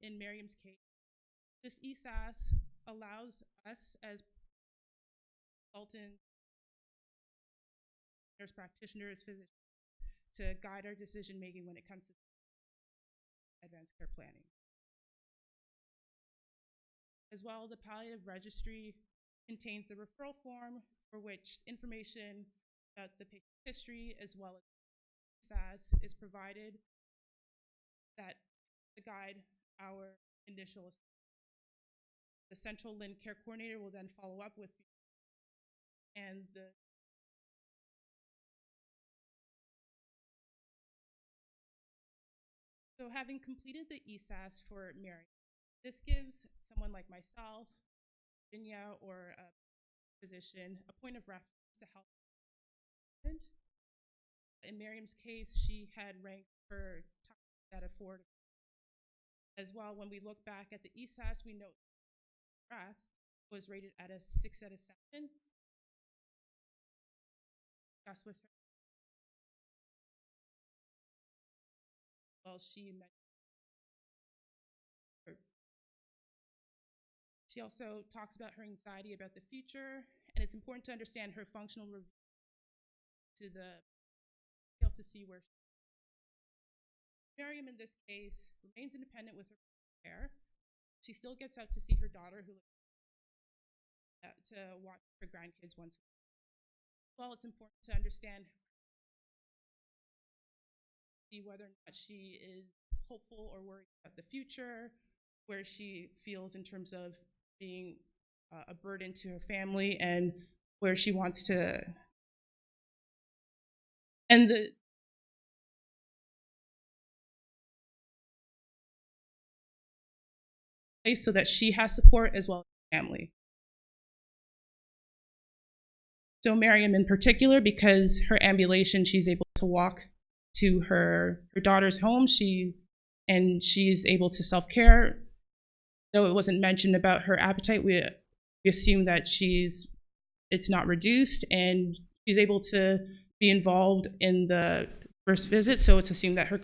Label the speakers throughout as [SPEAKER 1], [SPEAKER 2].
[SPEAKER 1] in Miriam's case, this ESAS allows us as consultants, nurse practitioners, physicians, to guide our decision making when it comes to advanced care planning. As well, the palliative registry contains the referral form for which information about the patient's history as well as ESAS is provided that to guide our initial assessment. The central Clhin care coordinator will then follow up with and the So having completed the ESAS for Miriam, this gives someone like myself, Virginia, or a physician a point of reference to help. In Miriam's case, she had ranked her top out of 4. As well, when we look back at the ESAS, we note breath was rated at a 6 out of 7. Discuss with her. Well, she also talks about her anxiety about the future, and it's important to understand her functional review to see where Miriam in this case remains independent with her care. She still gets out to see her daughter, who to watch her grandkids once. Well, it's important to understand whether or not she is hopeful or worried about the future, where she feels in terms of being a burden to her family, and where she wants to end the place so that she has support as well as her family. So Miriam in particular, because her ambulation, she's able to walk to her daughter's home, she's able to self-care. Though it wasn't mentioned about her appetite, we assume that it's not reduced, and she's able to be involved in the first visit, so it's assumed that her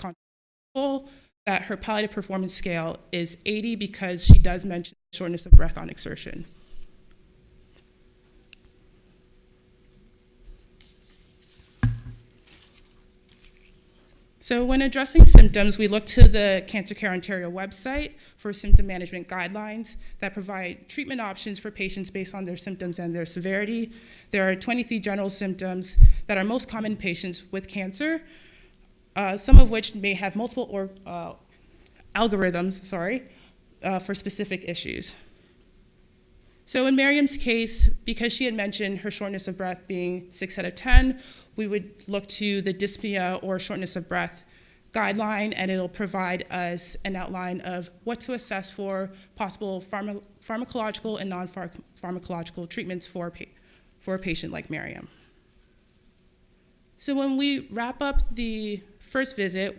[SPEAKER 1] that her palliative performance scale is 80 because she does mention shortness of breath on exertion. So when addressing symptoms, we look to the Cancer Care Ontario website for symptom management guidelines that provide treatment options for patients based on their symptoms and their severity. There are 23 general symptoms that are most common in patients with cancer, some of which may have multiple algorithms, for specific issues. So in Miriam's case, because she had mentioned her shortness of breath being 6 out of 10, we would look to the dyspnea or shortness of breath guideline, and it'll provide us an outline of what to assess for possible pharmacological and non-pharmacological treatments for a patient like Miriam. So when we wrap up the first visit,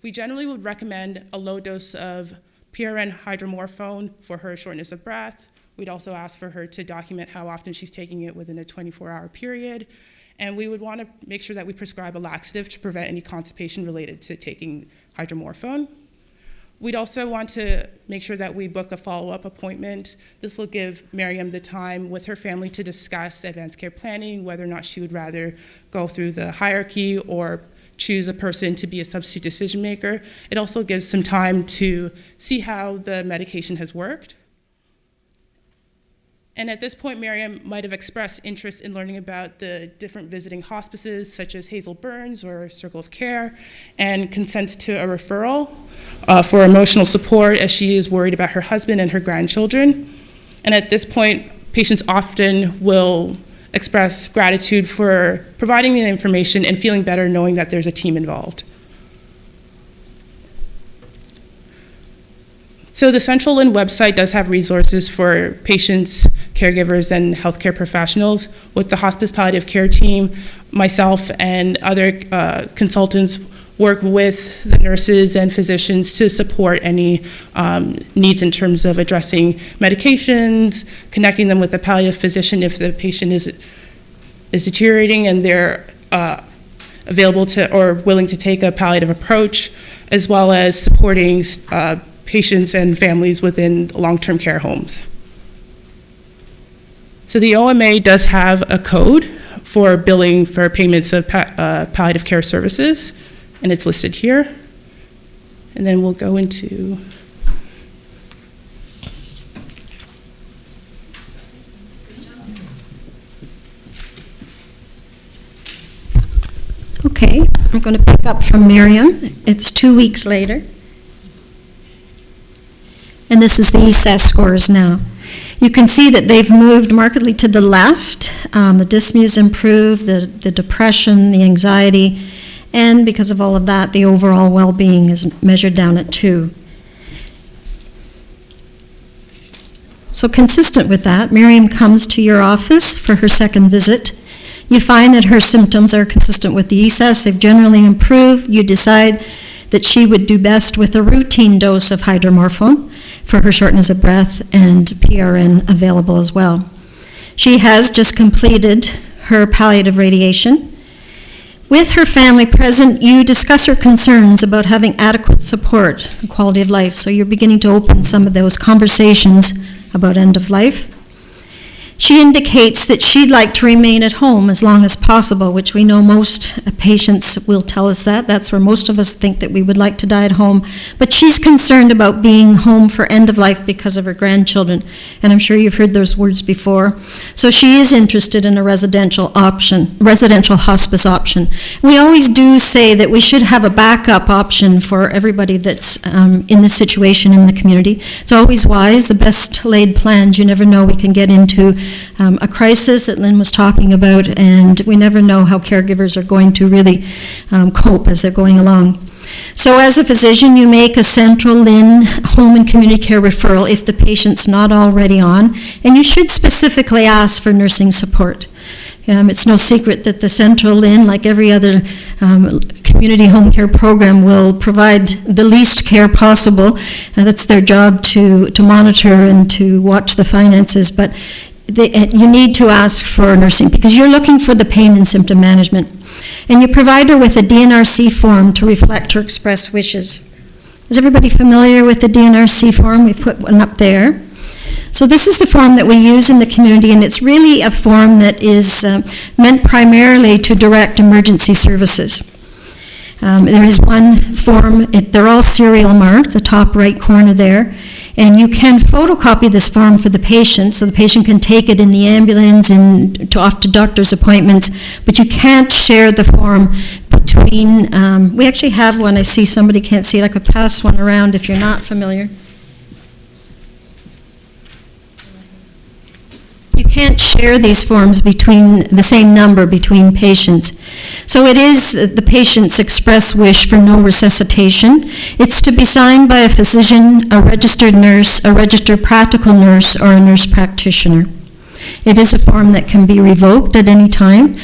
[SPEAKER 1] we generally would recommend a low dose of PRN hydromorphone for her shortness of breath. We'd also ask for her to document how often she's taking it within a 24-hour period. And we would want to make sure that we prescribe a laxative to prevent any constipation related to taking hydromorphone. We'd also want to make sure that we book a follow-up appointment. This will give Miriam the time with her family to discuss advanced care planning, whether or not she would rather go through the hierarchy or choose a person to be a substitute decision maker. It also gives some time to see how the medication has worked. And at this point, Miriam might have expressed interest in learning about the different visiting hospices, such as Hazel Burns or Circle of Care, and consents to a referral for emotional support, as she is worried about her husband and her grandchildren. And at this point, patients often will express gratitude for providing the information and feeling better knowing that there's a team involved. So the Central Clhin website does have resources for patients, caregivers, and healthcare professionals. With the hospice palliative care team, myself and other consultants work with the nurses and physicians to support any needs in terms of addressing medications, connecting them with a palliative physician if the patient is deteriorating and they're available to or willing to take a palliative approach, as well as supporting patients and families within long-term care homes. So the OMA does have a code for billing for payments of palliative care services, and it's listed here. And then we'll go into
[SPEAKER 2] Okay, I'm going to pick up from Miriam. It's 2 weeks later. And this is the ESAS scores now. You can see that they've moved markedly to the left. The dyspnea has improved, the depression, the anxiety, and because of all of that, the overall well-being is measured down at 2. So consistent with that, Miriam comes to your office for her second visit. You find that her symptoms are consistent with the ESAS. They've generally improved. You decide that she would do best with a routine dose of hydromorphone for her shortness of breath and PRN available as well. She has just completed her palliative radiation. With her family present, you discuss her concerns about having adequate support and quality of life. So you're beginning to open some of those conversations about end of life. She indicates that she'd like to remain at home as long as possible, which we know most patients will tell us that. That's where most of us think that we would like to die at home. But she's concerned about being home for end of life because of her grandchildren. And I'm sure you've heard those words before. So she is interested in a residential hospice option. We always do say that we should have a backup option for everybody that's in this situation in the community. It's always wise, the best laid plans. You never know, we can get into a crisis that Lynn was talking about, and we never know how caregivers are going to really cope as they're going along. So as a physician, you make a central Lynn home and community care referral if the patient's not already on, and you should specifically ask for nursing support. It's no secret that the central Lynn, like every other community home care program, will provide the least care possible. That's their job to monitor and to watch the finances, but you need to ask for nursing because you're looking for the pain and symptom management. And you provide her with a DNRC form to reflect her express wishes. Is everybody familiar with the DNRC form? We've put one up there. So this is the form that we use in the community, and it's really a form that is meant primarily to direct emergency services. There is one form, they're all serial marked, the top right corner there, and you can photocopy this form for the patient so the patient can take it in the ambulance and off to doctor's appointments, but you can't share the form between, we actually have one, I see somebody can't see it, I could pass one around if you're not familiar. You can't share these forms between the same number between patients. So it is the patient's express wish for no resuscitation. It's to be signed by a physician, a registered nurse, a registered practical nurse, or a nurse practitioner. It is a form that can be revoked at any time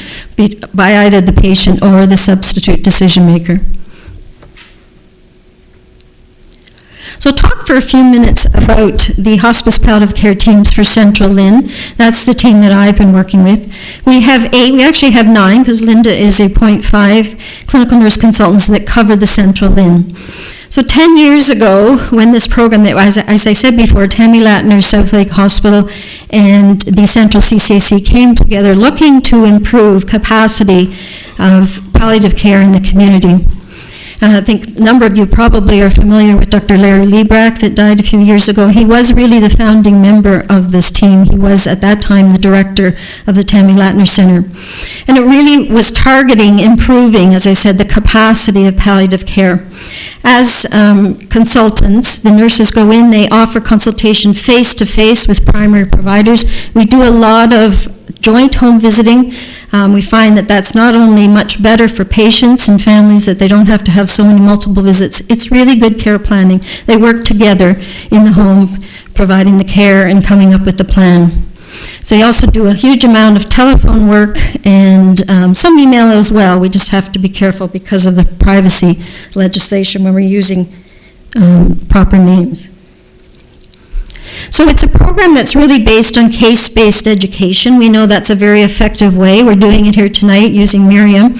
[SPEAKER 2] by either the patient or the substitute decision maker. So talk for a few minutes about the hospice palliative care teams for Central Lynn. That's the team that I've been working with. We actually have 9 because Linda is a 0.5 clinical nurse consultants that cover the Central Lynn. So 10 years ago, when this program, as I said before, Tammy Latner, South Lake Hospital, and the Central CCAC came together looking to improve capacity of palliative care in the community. I think a number of you probably are familiar with Dr. Larry Liebrack that died a few years ago. He was really the founding member of this team. He was at that time the director of the Tammy Latner Center. And it really was targeting improving, as I said, the capacity of palliative care. As consultants, the nurses go in, they offer consultation face-to-face with primary providers. We do a lot of joint home visiting. We find that that's not only much better for patients and families that they don't have to have so many multiple visits, it's really good care planning. They work together in the home, providing the care and coming up with the plan. So you also do a huge amount of telephone work and some email as well. We just have to be careful because of the privacy legislation when we're using proper names. So it's a program that's really based on case-based education. We know that's a very effective way. We're doing it here tonight using Miriam.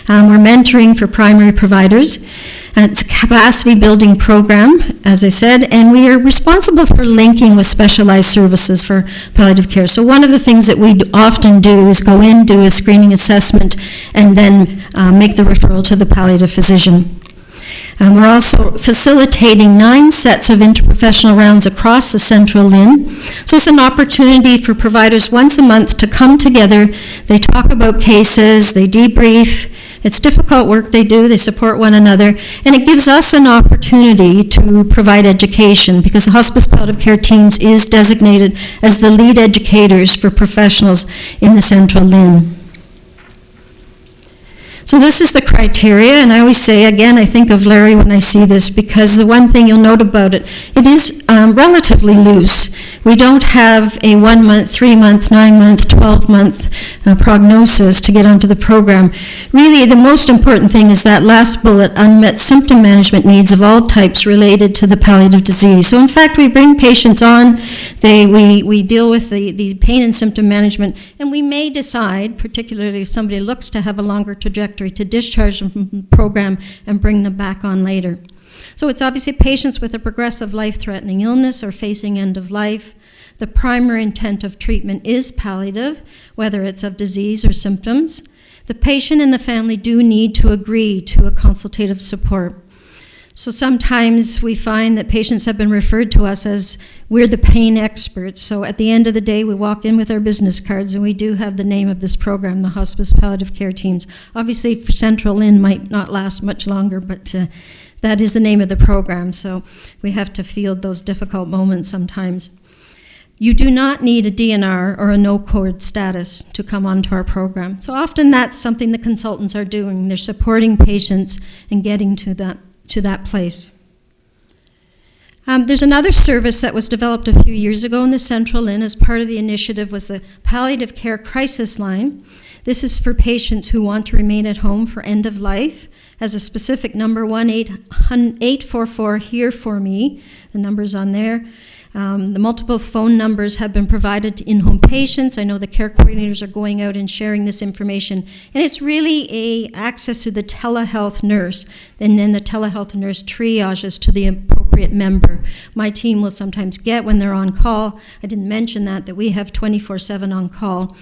[SPEAKER 2] We're mentoring for primary providers. It's a capacity building program, as I said, and we are responsible for linking with specialized services for palliative care. So one of the things that we often do is go in, do a screening assessment, and then make the referral to the palliative physician. We're also facilitating 9 sets of interprofessional rounds across the Central Lynn. So it's an opportunity for providers once a month to come together. They talk about cases, they debrief. It's difficult work they do, they support one another, and it gives us an opportunity to provide education because the Hospice Palliative Care Teams is designated as the lead educators for professionals in the Central Lynn. So this is the criteria, and I always say, again, I think of Larry when I see this, because the one thing you'll note about it, it is relatively loose. We don't have a 1 month, 3 month, 9 month, 12 month prognosis to get onto the program. Really, the most important thing is that last bullet, unmet symptom management needs of all types related to the palliative disease. So in fact, we bring patients on, we deal with the pain and symptom management, and we may decide, particularly if somebody looks to have a longer trajectory, to discharge them from the program and bring them back on later. So it's obviously patients with a progressive life-threatening illness or facing end of life. The primary intent of treatment is palliative, whether it's of disease or symptoms. The patient and the family do need to agree to a consultative support. So sometimes we find that patients have been referred to us as we're the pain experts. So at the end of the day, we walk in with our business cards, and we do have the name of this program, the Hospice Palliative Care Teams. Obviously, for Central Lynn might not last much longer, but that is the name of the program. So we have to field those difficult moments sometimes. You do not need a DNR or a no-code status to come onto our program. So often that's something the consultants are doing. They're supporting patients and getting to that place. There's another service that was developed a few years ago in the Central Lynn as part of the initiative was the Palliative Care Crisis Line. This is for patients who want to remain at home for end of life. As a specific number, 1-844-HERE-FOR-ME. The number's on there. The multiple phone numbers have been provided to in-home patients. I know the care coordinators are going out and sharing this information. And it's really access to the telehealth nurse. And then the telehealth nurse triages to the appropriate member. My team will sometimes get when they're on call. I didn't mention that we have 24/7 on call.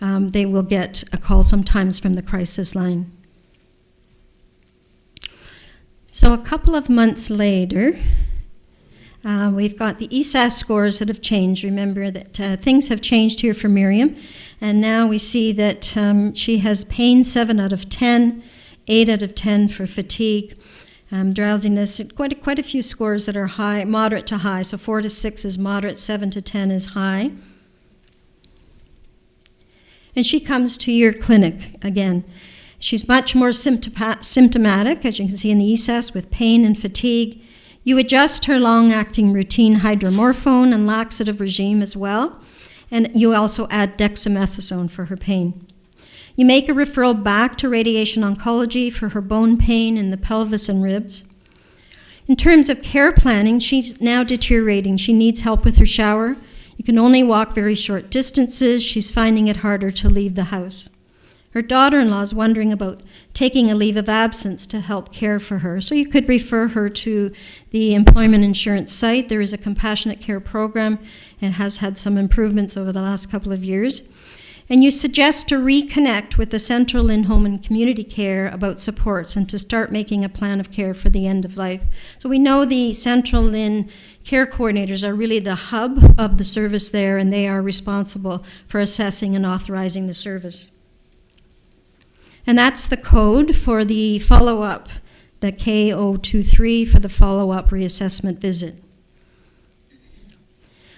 [SPEAKER 2] They will get a call sometimes from the crisis line. So a couple of months later, we've got the ESAS scores that have changed. Remember that things have changed here for Miriam. And now we see that she has pain 7 out of 10, 8 out of 10 for fatigue, drowsiness, quite a few scores that are high, moderate to high. So 4 to 6 is moderate, 7 to 10 is high. And she comes to your clinic again. She's much more symptomatic, as you can see in the ESAS, with pain and fatigue. You adjust her long-acting routine hydromorphone and laxative regime as well, and you also add dexamethasone for her pain. You make a referral back to radiation oncology for her bone pain in the pelvis and ribs. In terms of care planning, she's now deteriorating. She needs help with her shower. You can only walk very short distances. She's finding it harder to leave the house. Her daughter-in-law is wondering about taking a leave of absence to help care for her. So you could refer her to the employment insurance site. There is a compassionate care program and has had some improvements over the last couple of years. And you suggest to reconnect with the Central Lynn Home and Community Care about supports and to start making a plan of care for the end of life. So we know the Central Lynn care coordinators are really the hub of the service there, and they are responsible for assessing and authorizing the service. And that's the code for the follow-up, the K023 for the follow-up reassessment visit.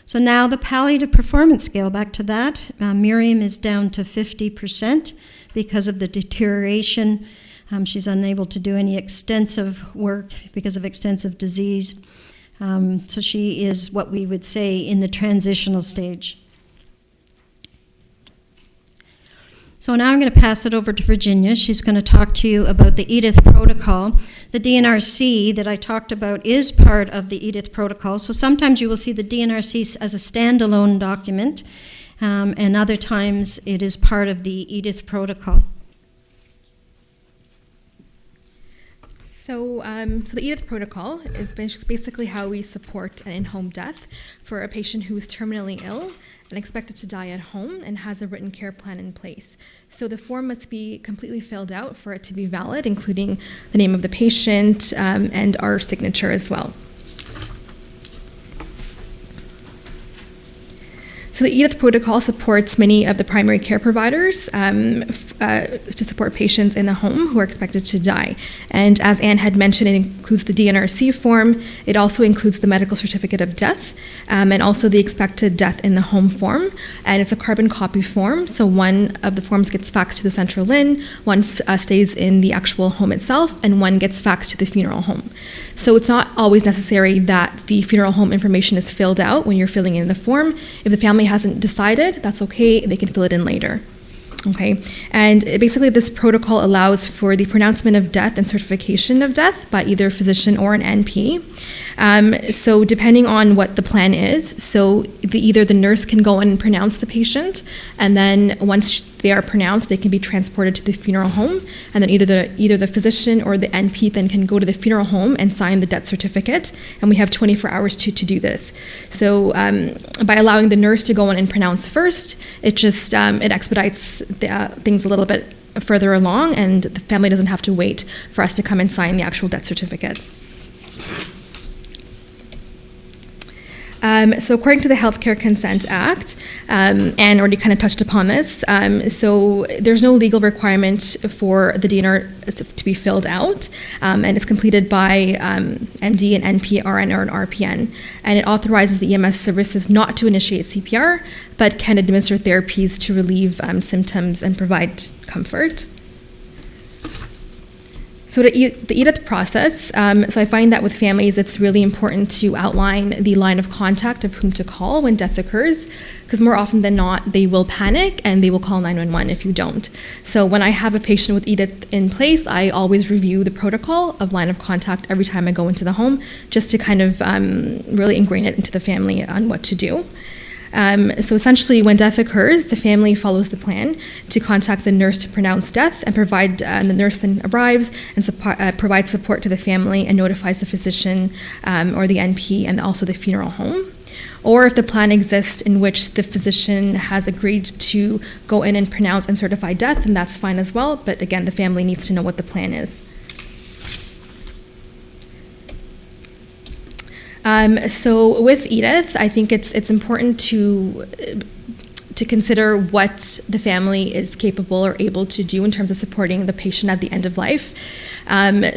[SPEAKER 2] So now the palliative performance scale, back to that. Miriam is down to 50% because of the deterioration. She's unable to do any extensive work because of extensive disease. So she is what we would say in the transitional stage. So now I'm going to pass it over to Virginia. She's going to talk to you about the Edith Protocol. The DNRC that I talked about is part of the Edith Protocol. So sometimes you will see the DNRC as a standalone document, and other times it is part of the Edith Protocol.
[SPEAKER 3] So the Edith Protocol is basically how we support an in-home death for a patient who is terminally ill and expected to die at home and has a written care plan in place. So the form must be completely filled out for it to be valid, including the name of the patient and our signature as well. So the Edith Protocol supports many of the primary care providers to support patients in the home who are expected to die. And as Anne had mentioned, it includes the DNRC form. It also includes the medical certificate of death and also the expected death in the home form. And it's a carbon copy form, so one of the forms gets faxed to the central LHIN, one stays in the actual home itself, and one gets faxed to the funeral home. So it's not always necessary that the funeral home information is filled out when you're filling in the form. If the family hasn't decided, that's okay, they can fill it in later. Okay, and basically this protocol allows for the pronouncement of death and certification of death by either a physician or an NP. So depending on what the plan is, so either the nurse can go in and pronounce the patient, and then once they are pronounced, they can be transported to the funeral home, and then either the physician or the NP then can go to the funeral home and sign the death certificate, and we have 24 hours to do this. So by allowing the nurse to go in and pronounce first, it just it expedites things a little bit further along, and the family doesn't have to wait for us to come and sign the actual death certificate. So according to the Healthcare Consent Act, Anne already kind of touched upon this, so there's no legal requirement for the DNR to be filled out, and it's completed by MD, an NP, RN, or an RPN, and it authorizes the EMS services not to initiate CPR, but can administer therapies to relieve symptoms and provide comfort. So the Edith process, so I find that with families it's really important to outline the line of contact of whom to call when death occurs, because more often than not they will panic and they will call 911 if you don't. So when I have a patient with Edith in place, I always review the protocol of line of contact every time I go into the home, just to kind of really ingrain it into the family on what to do. So essentially, when death occurs, the family follows the plan to contact the nurse to pronounce death and provide, and the nurse then arrives and provides support to the family and notifies the physician or the NP and also the funeral home. Or if the plan exists in which the physician has agreed to go in and pronounce and certify death, then that's fine as well. But again, the family needs to know what the plan is. So with Edith, I think it's important to consider what the family is capable or able to do in terms of supporting the patient at the end of life.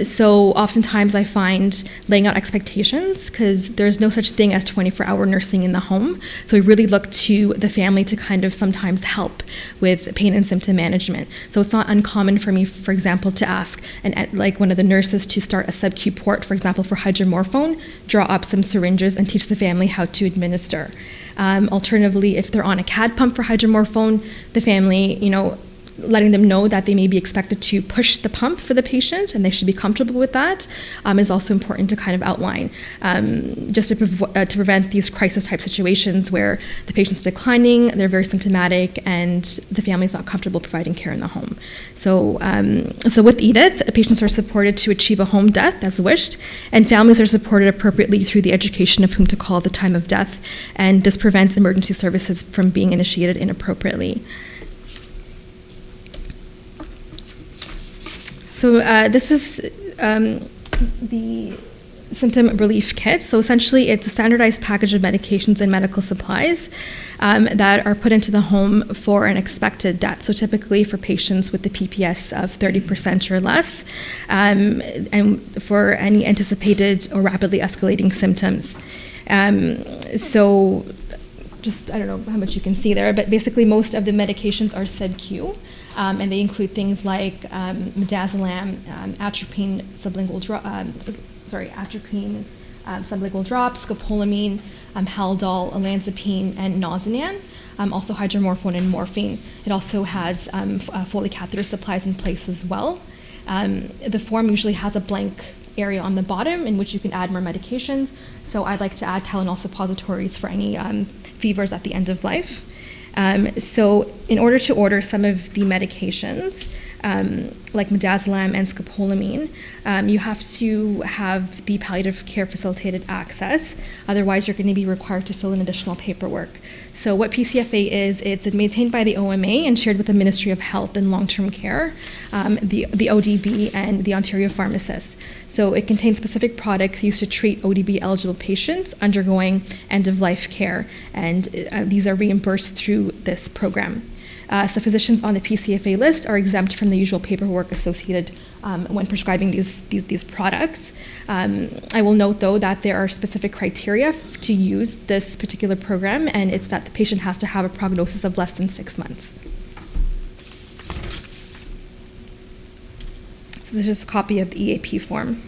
[SPEAKER 3] So oftentimes I find laying out expectations, because there's no such thing as 24-hour nursing in the home. So we really look to the family to kind of sometimes help with pain and symptom management. So it's not uncommon for me, for example, to ask like one of the nurses to start a sub-Q port, for example, for hydromorphone, draw up some syringes and teach the family how to administer. Alternatively, if they're on a CAD pump for hydromorphone, the family, letting them know that they may be expected to push the pump for the patient and they should be comfortable with that is also important to kind of outline, just to prevent these crisis type situations where the patient's declining, they're very symptomatic, and the family's not comfortable providing care in the home. So with Edith, patients are supported to achieve a home death as wished, and families are supported appropriately through the education of whom to call at the time of death, and this prevents emergency services from being initiated inappropriately. So this is the symptom relief kit. So essentially it's a standardized package of medications and medical supplies that are put into the home for an expected death. So typically for patients with the PPS of 30% or less, and for any anticipated or rapidly escalating symptoms. So just, I don't know how much you can see there, but basically most of the medications are sub-Q. And they include things like midazolam, atropine sublingual drops, scopolamine, Haldol, olanzapine, and Nazanan. Also hydromorphone and morphine. It also has Foley catheter supplies in place as well. The form usually has a blank area on the bottom in which you can add more medications. So I'd like to add Tylenol suppositories for any fevers at the end of life. So in order to order some of the medications, like midazolam and scopolamine, you have to have the palliative care facilitated access. Otherwise, you're going to be required to fill in additional paperwork. So what PCFA is, it's maintained by the OMA and shared with the Ministry of Health and Long-Term Care, the ODB, and the Ontario pharmacists. So it contains specific products used to treat ODB-eligible patients undergoing end-of-life care, and these are reimbursed through this program. So physicians on the PCFA list are exempt from the usual paperwork associated when prescribing these products. I will note, though, that there are specific criteria to use this particular program, and it's that the patient has to have a prognosis of less than 6 months. So this is just a copy of the EAP form.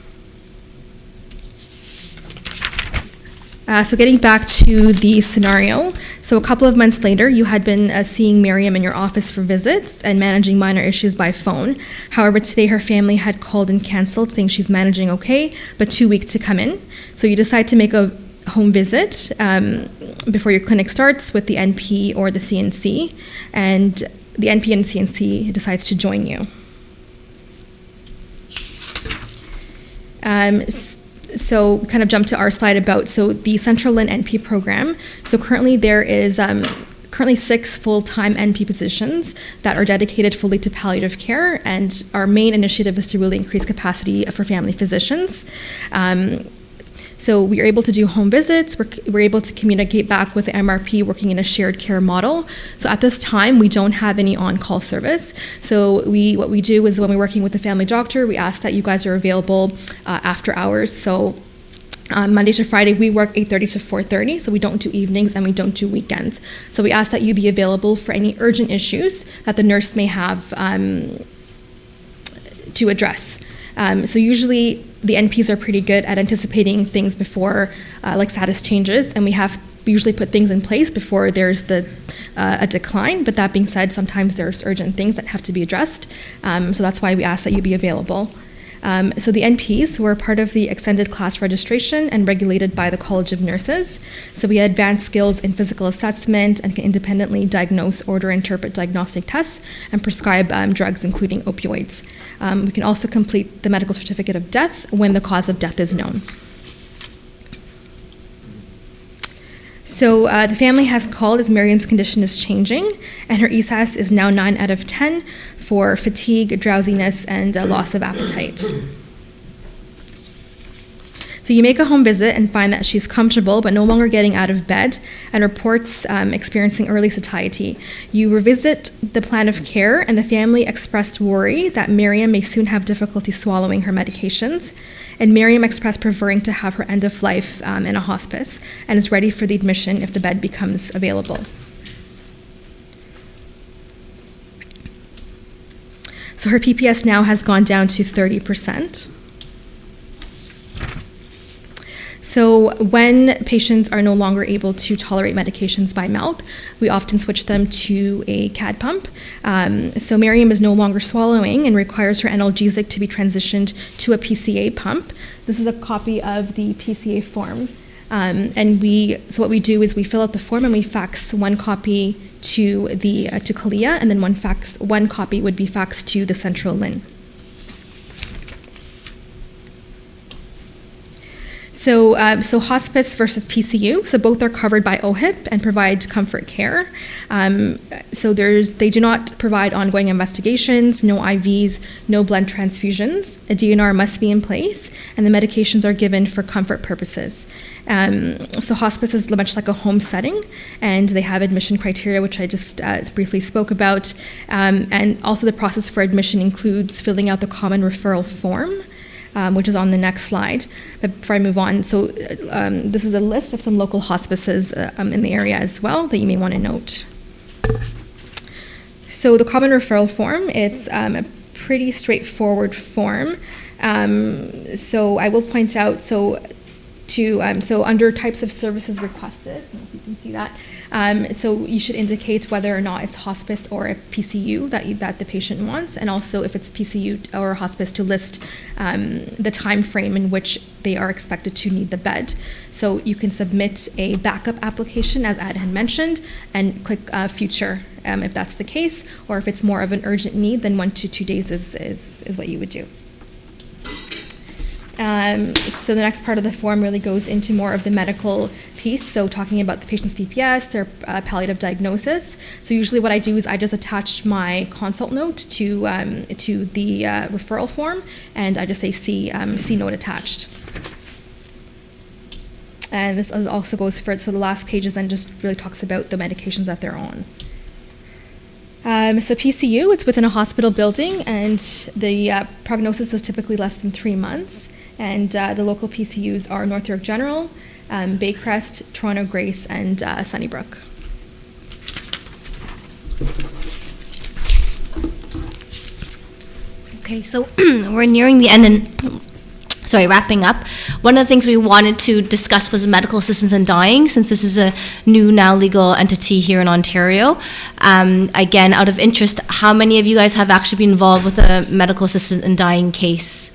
[SPEAKER 3] So getting back to the scenario, so a couple of months later, you had been seeing Miriam in your office for visits and managing minor issues by phone. However, today her family had called and canceled, saying she's managing okay, but too weak to come in. So you decide to make a home visit before your clinic starts with the NP or the CNC, and the NP and CNC decides to join you. So we kind of jump to our slide about the Central Lynn NP program. So currently there is currently 6 full-time NP positions that are dedicated fully to palliative care, and our main initiative is to really increase capacity for family physicians. So we are able to do home visits. We're able to communicate back with the MRP working in a shared care model. So at this time, we don't have any on-call service. So what we do is when we're working with the family doctor, we ask that you guys are available after hours. So Monday to Friday, we work 8:30 to 4:30, so we don't do evenings and we don't do weekends. So we ask that you be available for any urgent issues that the nurse may have to address. So usually the NPs are pretty good at anticipating things before like status changes, and we usually put things in place before there's a decline. But that being said, sometimes there's urgent things that have to be addressed. So that's why we ask that you be available. So the NPs were part of the extended class registration and regulated by the College of Nurses. So we had advanced skills in physical assessment and can independently diagnose, order, interpret diagnostic tests, and prescribe drugs, including opioids. We can also complete the medical certificate of death when the cause of death is known. So the family has called as Miriam's condition is changing, and her ESAS is now 9 out of 10 for fatigue, drowsiness, and loss of appetite. So you make a home visit and find that she's comfortable but no longer getting out of bed and reports experiencing early satiety. You revisit the plan of care, and the family expressed worry that Miriam may soon have difficulty swallowing her medications. And Miriam expressed preferring to have her end of life in a hospice and is ready for the admission if the bed becomes available. So her PPS now has gone down to 30%. So when patients are no longer able to tolerate medications by mouth, we often switch them to a CAD pump. So Miriam is no longer swallowing and requires her analgesic to be transitioned to a PCA pump. This is a copy of the PCA form. So what we do is we fill out the form and we fax one copy to Clhin, and then one copy would be faxed to the Central Lynn. So hospice versus PCU, so both are covered by OHIP and provide comfort care. So they do not provide ongoing investigations, no IVs, no blood transfusions. A DNR must be in place, and the medications are given for comfort purposes. So hospice is much like a home setting, and they have admission criteria, which I just briefly spoke about. And also the process for admission includes filling out the common referral form, which is on the next slide. But before I move on, so this is a list of some local hospices in the area as well that you may want to note. So the common referral form, it's a pretty straightforward form. So I will point out, so under types of services requested, I don't know if you can see that. So you should indicate whether or not it's hospice or a PCU that the patient wants, and also if it's PCU or hospice to list the time frame in which they are expected to need the bed. So you can submit a backup application, as Ed had mentioned, and click future if that's the case, or if it's more of an urgent need, then 1 to 2 days is what you would do. So the next part of the form really goes into more of the medical piece, so talking about the patient's PPS, their palliative diagnosis. So usually what I do is I just attach my consult note to the referral form, and I just say see note attached. And this also goes for, so the last page is then just really talks about the medications that they're on. So PCU, it's within a hospital building, and the prognosis is typically less than 3 months. And the local PCUs are North York General, Baycrest, Toronto Grace, and Sunnybrook.
[SPEAKER 4] Okay, so we're nearing the end and wrapping up. One of the things we wanted to discuss was medical assistance in dying, since this is a new now legal entity here in Ontario. Again, out of interest, how many of you guys have actually been involved with a medical assistant in dying case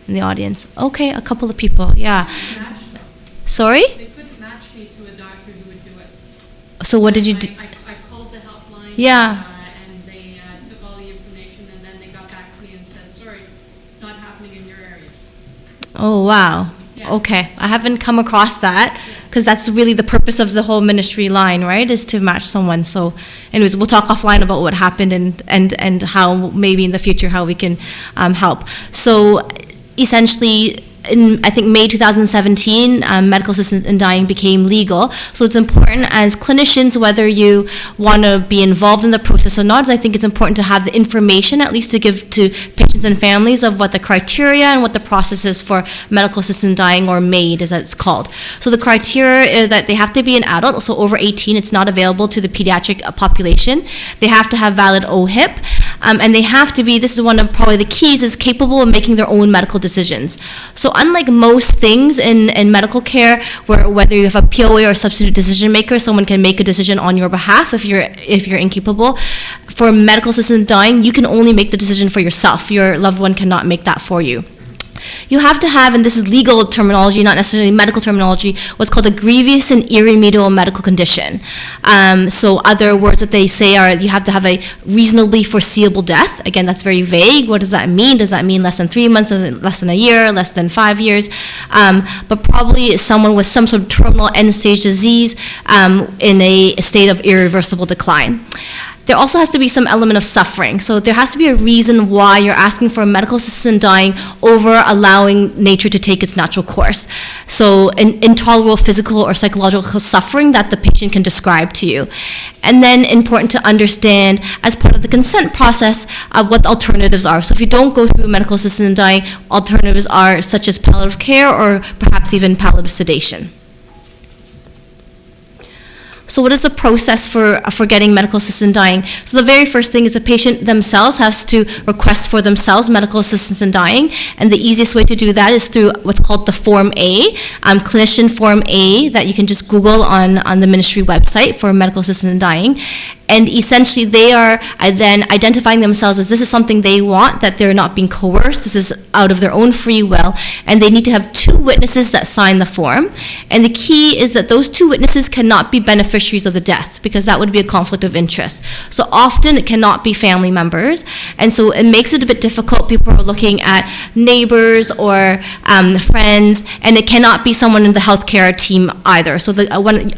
[SPEAKER 4] in the audience? Okay, a couple of people, yeah. Sorry?
[SPEAKER 5] They couldn't match me to a doctor who would do it.
[SPEAKER 4] So what did you do?
[SPEAKER 5] I called the helpline.
[SPEAKER 4] Yeah.
[SPEAKER 5] And they took all the information, and then they got back to me and said, sorry, it's not happening in your area.
[SPEAKER 4] Oh, wow.
[SPEAKER 5] Yeah.
[SPEAKER 4] Okay, I haven't come across that, because that's really the purpose of the whole ministry line, right, is to match someone. So anyways, we'll talk offline about what happened and how maybe in the future how we can help. So essentially, in, I think, May 2017, medical assistant in dying became legal. So it's important as clinicians, whether you want to be involved in the process or not, I think it's important to have the information, at least to give to patients and families, of what the criteria and what the process is for medical assistant in dying, or MAID as it's called. So the criteria is that they have to be an adult, so over 18, it's not available to the pediatric population. They have to have valid OHIP, and they have to be, this is one of probably the keys, is capable of making their own medical decisions. So unlike most things in medical care, where whether you have a POA or substitute decision maker, someone can make a decision on your behalf if you're incapable. For medical assistant dying, you can only make the decision for yourself. Your loved one cannot make that for you. You have to have, and this is legal terminology, not necessarily medical terminology, what's called a grievous and irremediable medical condition. So other words that they say are, you have to have a reasonably foreseeable death. Again, that's very vague. What does that mean? Does that mean less than 3 months, less than a year, less than 5 years? But probably someone with some sort of terminal end-stage disease in a state of irreversible decline. There also has to be some element of suffering. So there has to be a reason why you're asking for a medical assistant in dying over allowing nature to take its natural course. So an intolerable physical or psychological suffering that the patient can describe to you. And then important to understand, as part of the consent process, what the alternatives are. So if you don't go through a medical assistant in dying, alternatives are such as palliative care or perhaps even palliative sedation. So what is the process for getting medical assistance in dying? So the very first thing is the patient themselves has to request for themselves medical assistance in dying, and the easiest way to do that is through what's called the Form A, clinician Form A, that you can just Google on the ministry website for medical assistance in dying. And essentially they are then identifying themselves as this is something they want, that they're not being coerced, this is out of their own free will, and they need to have 2 witnesses that sign the form. And the key is that those 2 witnesses cannot be beneficiaries of the death, because that would be a conflict of interest. So often it cannot be family members, and so it makes it a bit difficult. People are looking at neighbors or friends, and it cannot be someone in the healthcare team either. So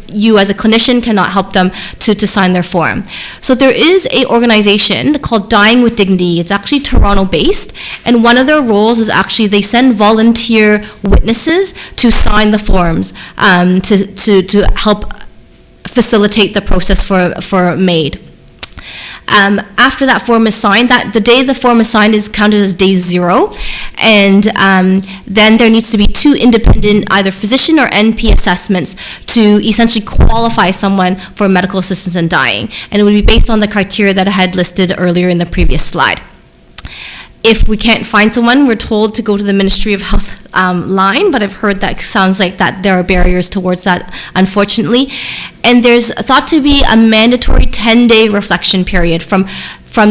[SPEAKER 4] you as a clinician cannot help them to sign their form. So there is an organization called Dying with Dignity. It's actually Toronto-based, and one of their roles is actually they send volunteer witnesses to sign the forms to help facilitate the process for MAID. After that form is signed, the day the form is signed is counted as day 0, and then there needs to be 2 independent, either physician or NP assessments to essentially qualify someone for medical assistance in dying, and it would be based on the criteria that I had listed earlier in the previous slide. If we can't find someone, we're told to go to the Ministry of Health line, but I've heard that sounds like that there are barriers towards that, unfortunately. And there's thought to be a mandatory 10-day reflection period from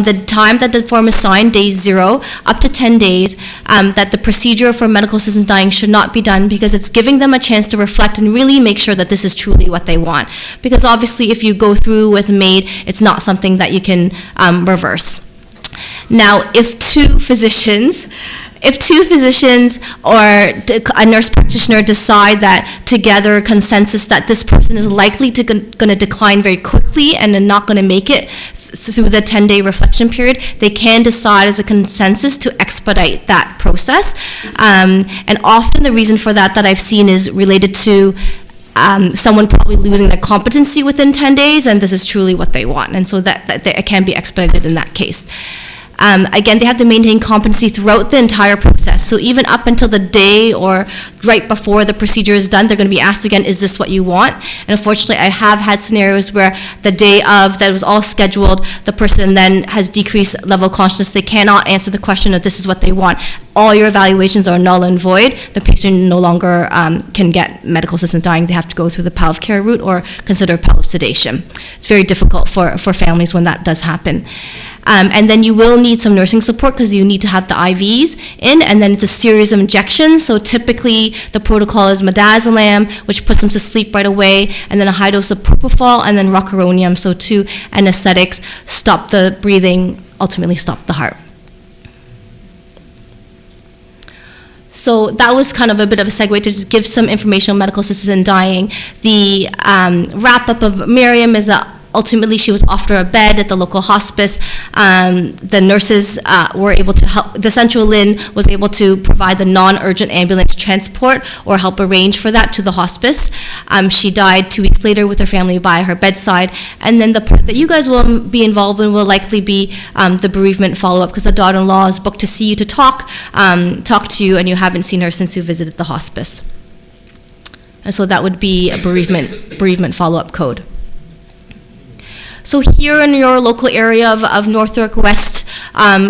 [SPEAKER 4] the time that the form is signed, day 0, up to 10 days, that the procedure for medical assistance dying should not be done, because it's giving them a chance to reflect and really make sure that this is truly what they want. Because obviously if you go through with MAID, it's not something that you can reverse. Now, if two physicians or a nurse practitioner decide that together consensus that this person is likely to going to decline very quickly and are not going to make it through the 10-day reflection period, they can decide as a consensus to expedite that process. And often the reason for that I've seen is related to someone probably losing their competency within 10 days, and this is truly what they want. And so that it can be expedited in that case. Again, they have to maintain competency throughout the entire process. So even up until the day or right before the procedure is done, they're going to be asked again, is this what you want? And unfortunately, I have had scenarios where the day of that was all scheduled, the person then has decreased level of consciousness. They cannot answer the question of this is what they want. All your evaluations are null and void. The patient no longer can get medical assistance dying. They have to go through the palliative care route or consider palliative sedation. It's very difficult for families when that does happen. And then you will need some nursing support because you need to have the IVs in, and then it's a series of injections. So typically the protocol is midazolam, which puts them to sleep right away, and then a high dose of propofol, and then rocuronium. So 2 anesthetics, stop the breathing, ultimately stop the heart. So that was kind of a bit of a segue to just give some information on medical assistance in dying. The wrap-up of Miriam is that ultimately she was offered a bed at the local hospice. The nurses were able to help, the Central Clhin was able to provide the non-urgent ambulance transport or help arrange for that to the hospice. She died 2 weeks later with her family by her bedside. And then the part that you guys will be involved in will likely be the bereavement follow-up, because the daughter-in-law is booked to see you to talk to you, and you haven't seen her since you visited the hospice. And so that would be a bereavement follow-up code. So here in your local area of Northwark West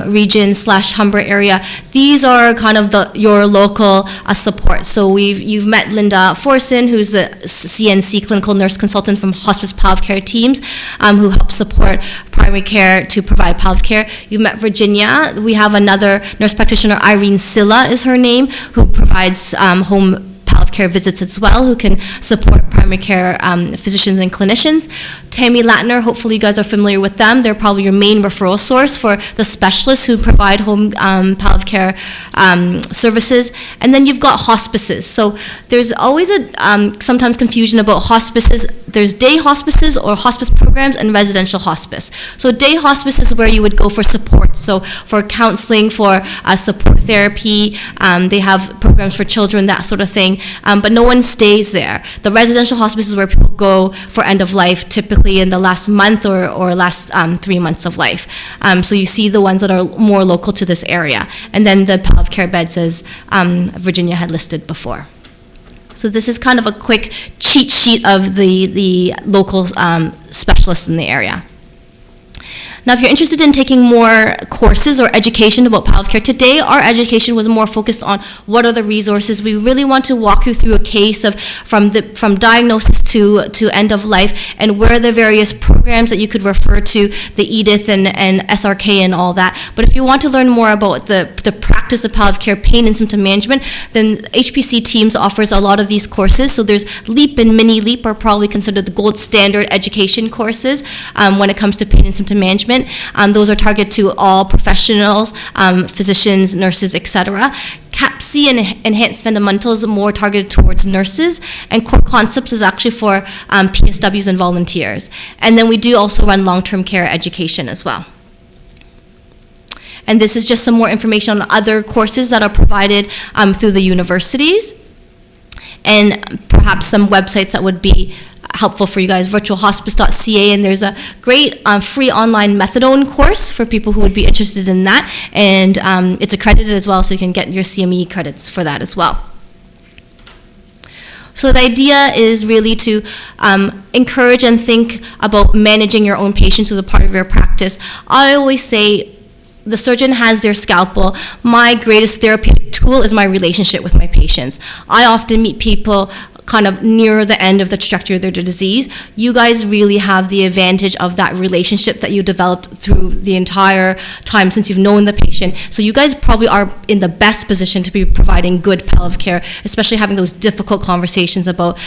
[SPEAKER 4] region / Humber area, these are kind of your local support. So you've met Linda Forson, who's the CNC clinical nurse consultant from hospice palliative care teams, who help support primary care to provide palliative care. You've met Virginia. We have another nurse practitioner, Irene Silla is her name, who provides home palliative care visits as well, who can support primary care physicians and clinicians. Tammy Latner, hopefully you guys are familiar with them. They're probably your main referral source for the specialists who provide home palliative care services. And then you've got hospices. So there's always sometimes confusion about hospices. There's day hospices or hospice programs and residential hospice. So day hospice is where you would go for support. So for counseling, for support therapy, they have programs for children, that sort of thing. But no one stays there. The residential hospice is where people go for end of life, typically in the last month or last 3 months of life. So you see the ones that are more local to this area. And then the palliative care beds, as Virginia had listed before. So this is kind of a quick cheat sheet of the local specialists in the area. Now, if you're interested in taking more courses or education about palliative care, today our education was more focused on what are the resources. We really want to walk you through a case of from diagnosis to end of life, and where are the various programs that you could refer to, the EDITH and SRK and all that. But if you want to learn more about the practice of palliative care, pain and symptom management, then HPC Teams offers a lot of these courses. So there's LEAP and Mini LEAP are probably considered the gold standard education courses when it comes to pain and symptom management. Those are targeted to all professionals, physicians, nurses, etc. CAPC and Enhanced Fundamentals are more targeted towards nurses, and Core Concepts is actually for PSWs and volunteers. And then we do also run long-term care education as well. And this is just some more information on other courses that are provided through the universities, and perhaps some websites that would be helpful for you guys, virtualhospice.ca, and there's a great free online methadone course for people who would be interested in that, and it's accredited as well, so you can get your CME credits for that as well. So the idea is really to encourage and think about managing your own patients as a part of your practice. I always say the surgeon has their scalpel, my greatest therapeutic tool is my relationship with my patients. I often meet people kind of near the end of the trajectory of their disease. You guys really have the advantage of that relationship that you developed through the entire time since you've known the patient. So you guys probably are in the best position to be providing good palliative care, especially having those difficult conversations about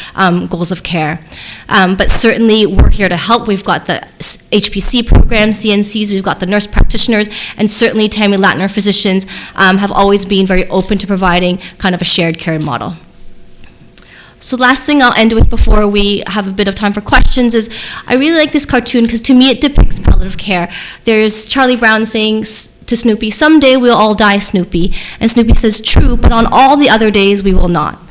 [SPEAKER 4] goals of care. But certainly we're here to help. We've got the HPC program, CNCs, we've got the nurse practitioners, and certainly Tammy Latner physicians have always been very open to providing kind of a shared care model. So last thing I'll end with before we have a bit of time for questions is I really like this cartoon because to me it depicts palliative care. There's Charlie Brown saying to Snoopy, "Someday we'll all die, Snoopy." And Snoopy says, "True, but on all the other days we will not."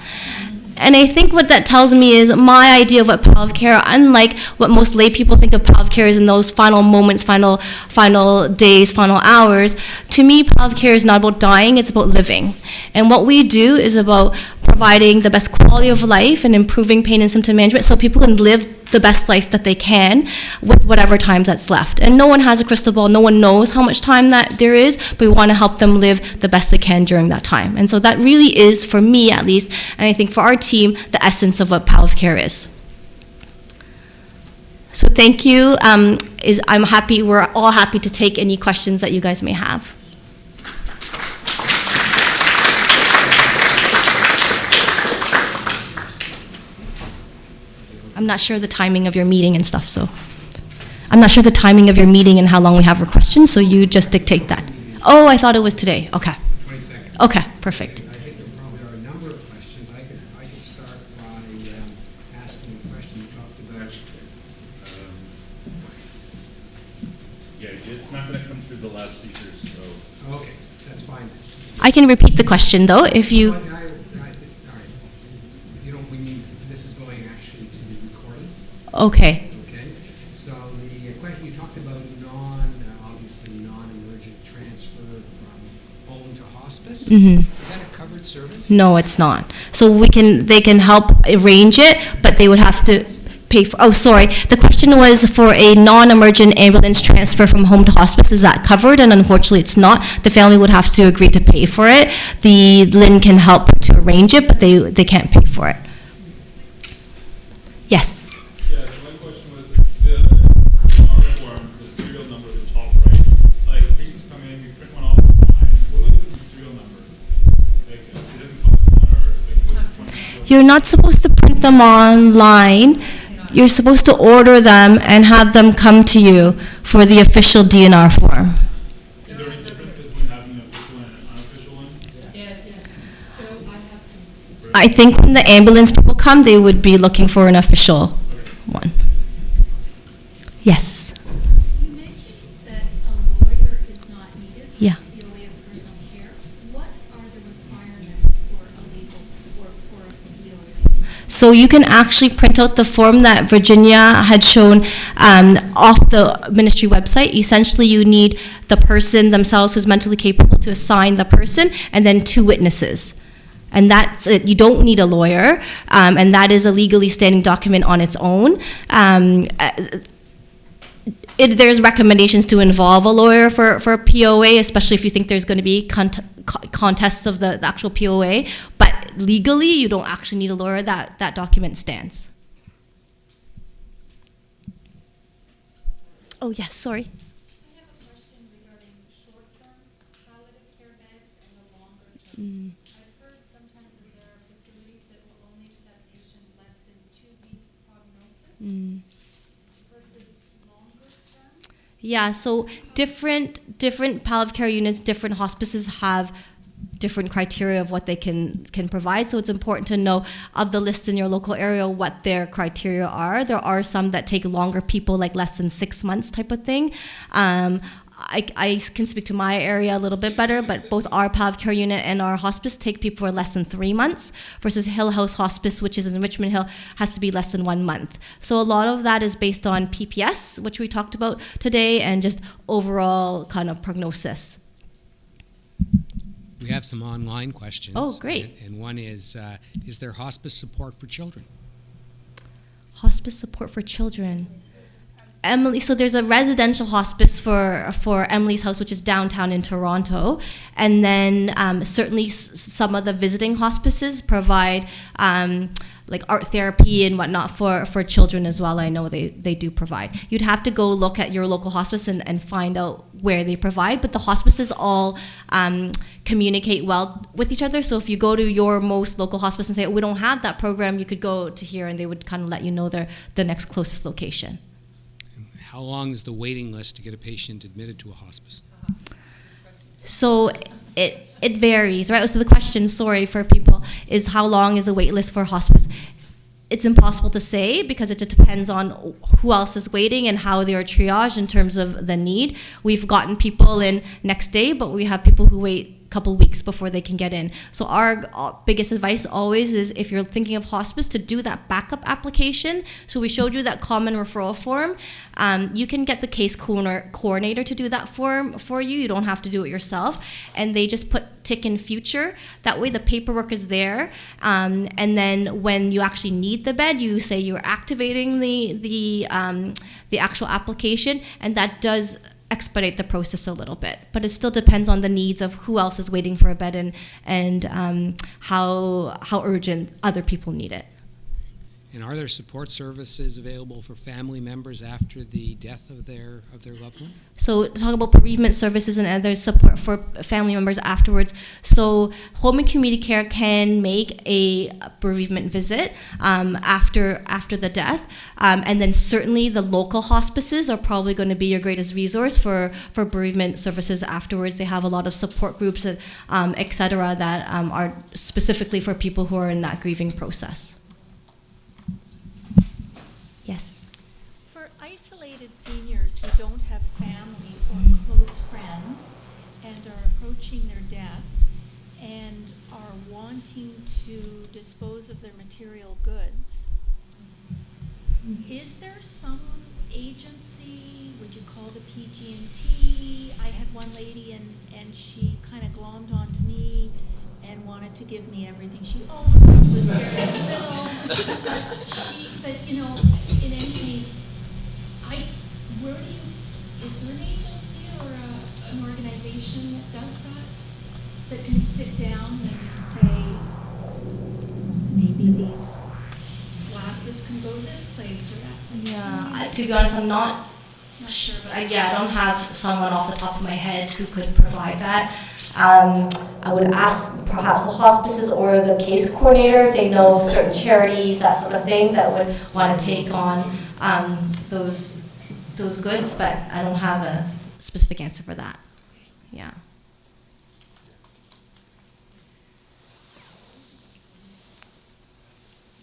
[SPEAKER 4] And I think what that tells me is my idea of what palliative care, unlike what most lay people think of palliative care, is in those final moments, final days, final hours. To me, palliative care is not about dying, it's about living. And what we do is about providing the best quality of life and improving pain and symptom management so people can live the best life that they can with whatever time that's left. And no one has a crystal ball, no one knows how much time that there is, but we want to help them live the best they can during that time. And so that really is, for me at least, and I think for our team, the essence of what palliative care is. So thank you. We're all happy to take any questions that you guys may have. I'm not sure the timing of your meeting and stuff, so. I'm not sure the timing of your meeting and how long we have for questions, so you just dictate that. Oh, I thought it was today. Okay.
[SPEAKER 6] 22nd.
[SPEAKER 4] Okay, perfect.
[SPEAKER 6] I think there probably are a number of questions. I can start by asking a question. You talked about.
[SPEAKER 7] Yeah, it's not going to come through the loudspeakers, so.
[SPEAKER 6] Okay, that's fine.
[SPEAKER 4] I can repeat the question, though, if you.
[SPEAKER 6] All right. You know, this is going actually to be recorded.
[SPEAKER 4] Okay.
[SPEAKER 6] Okay. So the question you talked about obviously non-emergent transfer from home to hospice.
[SPEAKER 4] Mm-hmm.
[SPEAKER 6] Is that a covered service?
[SPEAKER 4] No, it's not. So they can help arrange it, but they would have to pay for. Oh, sorry. The question was for a non-emergent ambulance transfer from home to hospice. Is that covered? And unfortunately, it's not. The family would have to agree to pay for it. The Clhin can help to arrange it, but they can't pay for it. Yes.
[SPEAKER 7] Yeah, so my question was the our form, the serial number at the top right. Like patients come in, you print one off online. What is the serial number? Like it doesn't come with one or like which one?
[SPEAKER 4] You're not supposed to print them online. You're supposed to order them and have them come to you for the official DNR form.
[SPEAKER 7] Is there any difference between having an official and an unofficial one?
[SPEAKER 4] I think when the ambulance people come, they would be looking for an official one. Yes.
[SPEAKER 8] You mentioned that a lawyer is not needed for
[SPEAKER 4] Yeah.
[SPEAKER 8] the POA of personal care. What are the requirements for a legal, for a POA?
[SPEAKER 4] So you can actually print out the form that Virginia had shown off the ministry website. Essentially, you need the person themselves who's mentally capable to assign the person, and then 2 witnesses. And that's it. You don't need a lawyer, and that is a legally standing document on its own. There's recommendations to involve a lawyer for a POA, especially if you think there's going to be contests of the actual POA. But legally, you don't actually need a lawyer. That document stands. Oh, yes, sorry.
[SPEAKER 8] I have a question regarding short-term palliative care beds and the longer term. I've heard sometimes that there are facilities that will only accept patients less than 2 weeks prognosis versus longer term.
[SPEAKER 4] Yeah, so different palliative care units, different hospices have different criteria of what they can provide. So it's important to know of the lists in your local area what their criteria are. There are some that take longer, people like less than 6 months type of thing. I can speak to my area a little bit better, but both our palliative care unit and our hospice take people for less than 3 months, versus Hill House Hospice, which is in Richmond Hill, has to be less than 1 month. So a lot of that is based on PPS, which we talked about today, and just overall kind of prognosis.
[SPEAKER 6] We have some online questions.
[SPEAKER 4] Oh, great.
[SPEAKER 6] And one is there hospice support for children?
[SPEAKER 4] Hospice support for children. Emily, so there's a residential hospice for Emily's House, which is downtown in Toronto, and then certainly some of the visiting hospices provide like art therapy and whatnot for children as well. I know they do provide. You'd have to go look at your local hospice and find out where they provide, but the hospices all communicate well with each other. So if you go to your most local hospice and say, oh, we don't have that program, you could go to here and they would kind of let you know the next closest location.
[SPEAKER 6] How long is the waiting list to get a patient admitted to a hospice?
[SPEAKER 4] So it varies, right? So the question, sorry for people, is how long is the wait list for hospice? It's impossible to say because it just depends on who else is waiting and how they are triaged in terms of the need. We've gotten people in next day, but we have people who wait couple weeks before they can get in. So our biggest advice always is, if you're thinking of hospice, to do that backup application. So we showed you that common referral form. You can get the case coordinator to do that form for you. You don't have to do it yourself. And they just tick in future. That way the paperwork is there. And then when you actually need the bed, you say you're activating the actual application, and that does expedite the process a little bit, but it still depends on the needs of who else is waiting for a bed and how urgent other people need it.
[SPEAKER 6] And are there support services available for family members after the death of their loved one?
[SPEAKER 4] So talk about bereavement services and other support for family members afterwards. So home and community care can make a bereavement visit after the death, and then certainly the local hospices are probably going to be your greatest resource for bereavement services afterwards. They have a lot of support groups and et cetera that are specifically for people who are in that grieving process. Yes.
[SPEAKER 8] For isolated seniors who don't have family or close friends and are approaching their death and are wanting to dispose of their material goods, is there some agency? Would you call the PG&T? I had one lady and she kind of glommed onto me and wanted to give me everything she owned, which was very little. But you know, in any case, is there an agency or an organization that does that can sit down and say, maybe these glasses can go this place or that place?
[SPEAKER 4] Yeah, to be honest, I'm not
[SPEAKER 8] sure.
[SPEAKER 4] I don't have someone off the top of my head who could provide that. I would ask perhaps the hospices or the case coordinator if they know certain charities, that sort of thing, that would want to take on those goods, but I don't have a specific answer for that. Yeah.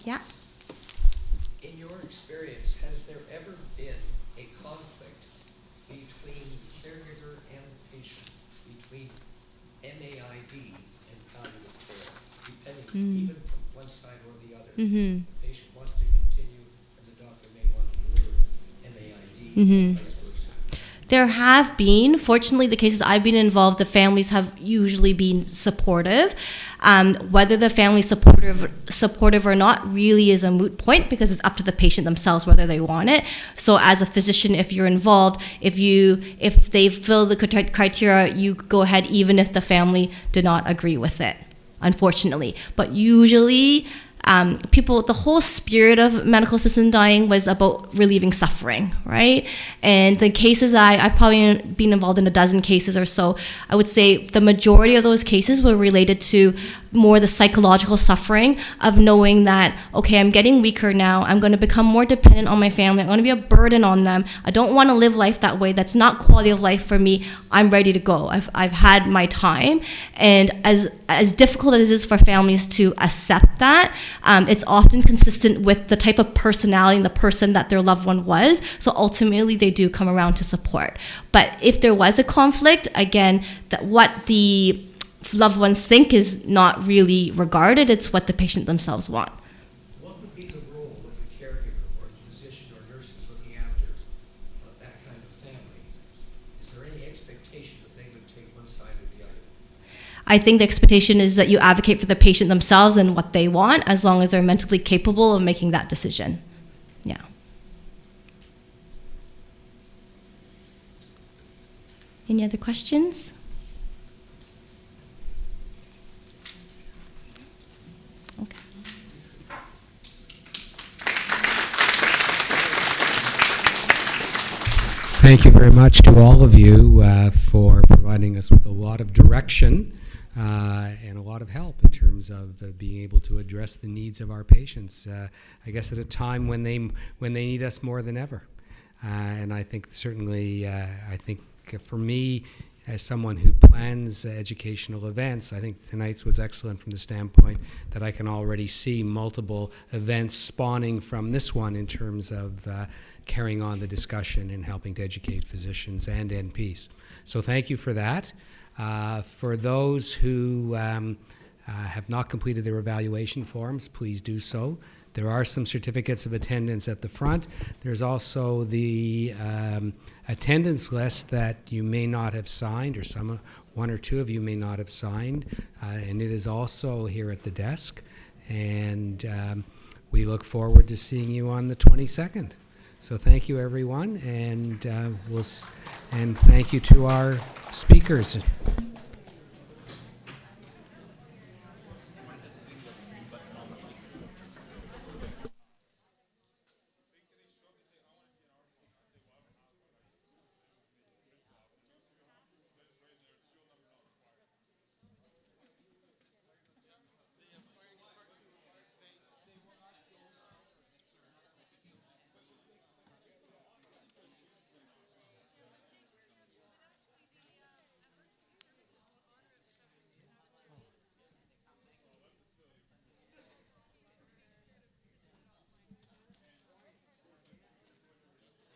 [SPEAKER 4] Yeah.
[SPEAKER 9] In your experience, has there ever been a conflict between the caregiver and the patient, between MAID and palliative care, depending even from one side or the other?
[SPEAKER 4] Mm-hmm.
[SPEAKER 9] The patient wants to continue, and the doctor may want to deliver MAID, and vice versa.
[SPEAKER 4] There have been, fortunately, the cases I've been involved, the families have usually been supportive. Whether the family is supportive or not really is a moot point, because it's up to the patient themselves whether they want it. So as a physician, if you're involved, if they fill the criteria, you go ahead even if the family did not agree with it, unfortunately. But usually, the whole spirit of medical assisted dying was about relieving suffering, right? And the cases that I've probably been involved in a dozen cases or so, I would say the majority of those cases were related to more the psychological suffering of knowing that, okay, I'm getting weaker now, I'm going to become more dependent on my family, I'm going to be a burden on them, I don't want to live life that way, that's not quality of life for me, I'm ready to go, I've had my time. And as difficult as it is for families to accept that, it's often consistent with the type of personality and the person that their loved one was, so ultimately they do come around to support. But if there was a conflict, again, that what the loved ones think is not really regarded, it's what the patient themselves want.
[SPEAKER 9] What would be the role of the caregiver or the physician or nurses looking after that kind of family? Is there any expectation that they would take one side or the other?
[SPEAKER 4] I think the expectation is that you advocate for the patient themselves and what they want, as long as they're mentally capable of making that decision. Yeah. Any other questions? Okay.
[SPEAKER 6] Thank you very much to all of you for providing us with a lot of direction and a lot of help in terms of being able to address the needs of our patients. I guess at a time when they need us more than ever. And I think certainly, for me, as someone who plans educational events, I think tonight's was excellent from the standpoint that I can already see multiple events spawning from this one in terms of carrying on the discussion and helping to educate physicians and NPs. So thank you for that. For those who have not completed their evaluation forms, please do so. There are some certificates of attendance at the front. There's also the attendance list that you may not have signed, or one or two of you may not have signed, and it is also here at the desk. And we look forward to seeing you on the 22nd. So thank you, everyone, and and thank you to our speakers.